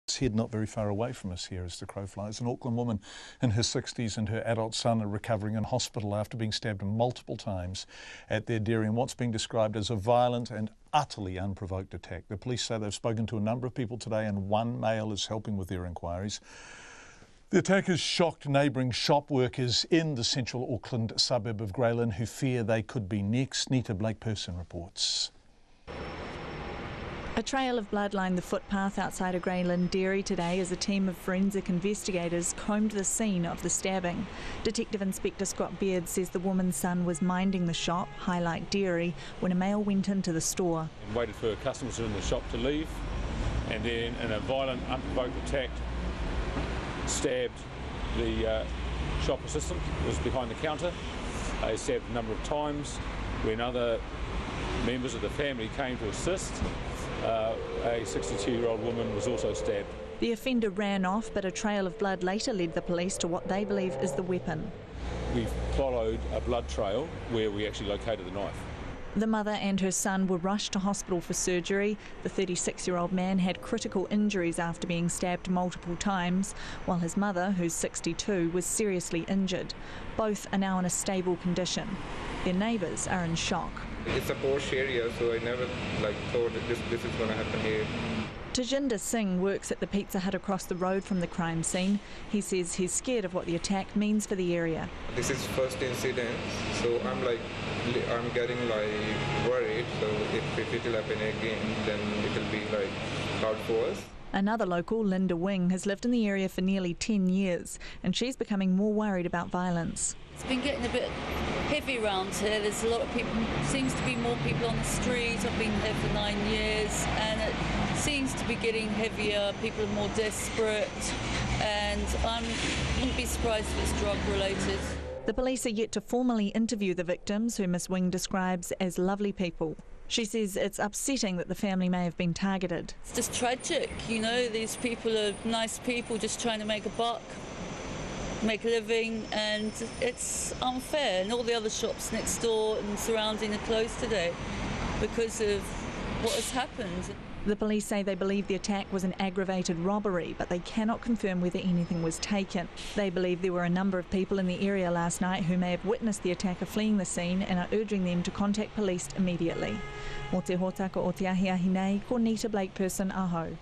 His head not very far away from us here as the crow flies. An Auckland woman in her 60s and her adult son are recovering in hospital after being stabbed multiple times at their dairy in what's being described as a violent and utterly unprovoked attack. The police say they've spoken to a number of people today and one male is helping with their inquiries. The attackers shocked neighbouring shop workers in the central Auckland suburb of Grayland who fear they could be next. Nita Blake-Persen reports. A trail of blood lined the footpath outside a Grayland dairy today as a team of forensic investigators combed the scene of the stabbing. Detective Inspector Scott Beard says the woman's son was minding the shop, Highlight Dairy, when a male went into the store. And waited for customers in the shop to leave, and then in a violent, unprovoked attack, stabbed the shop assistant who was behind the counter. He stabbed a number of times. When other members of the family came to assist, a 62-year-old woman was also stabbed. The offender ran off, but a trail of blood later led the police to what they believe is the weapon. We followed a blood trail where we actually located the knife. The mother and her son were rushed to hospital for surgery. The 36-year-old man had critical injuries after being stabbed multiple times, while his mother, who's 62, was seriously injured. Both are now in a stable condition. Their neighbours are in shock. It's a posh area, so I never thought that this is going to happen here. Tajinder Singh works at the Pizza Hut across the road from the crime scene. He says he's scared of what the attack means for the area. This is first incident, so I'm getting worried. So if it will happen again, then it will be hard for us. Another local, Linda Wing, has lived in the area for nearly 10 years, and she's becoming more worried about violence. It's been getting a bit heavy around here. There's a lot of people, seems to be more people on the street. I've been here for 9 years, and it seems to be getting heavier. People are more desperate, and I wouldn't be surprised if it's drug related. The police are yet to formally interview the victims, who Ms Wing describes as lovely people. She says it's upsetting that the family may have been targeted. It's just tragic, you know, these people are nice people just trying to make a buck, make a living, and it's unfair. And all the other shops next door and surrounding are closed today because of what has happened. The police say they believe the attack was an aggravated robbery, but they cannot confirm whether anything was taken. They believe there were a number of people in the area last night who may have witnessed the attacker fleeing the scene and are urging them to contact police immediately. Mo te hōtaka o te ahiahi nei, ko Nita Blake-Persen, aho.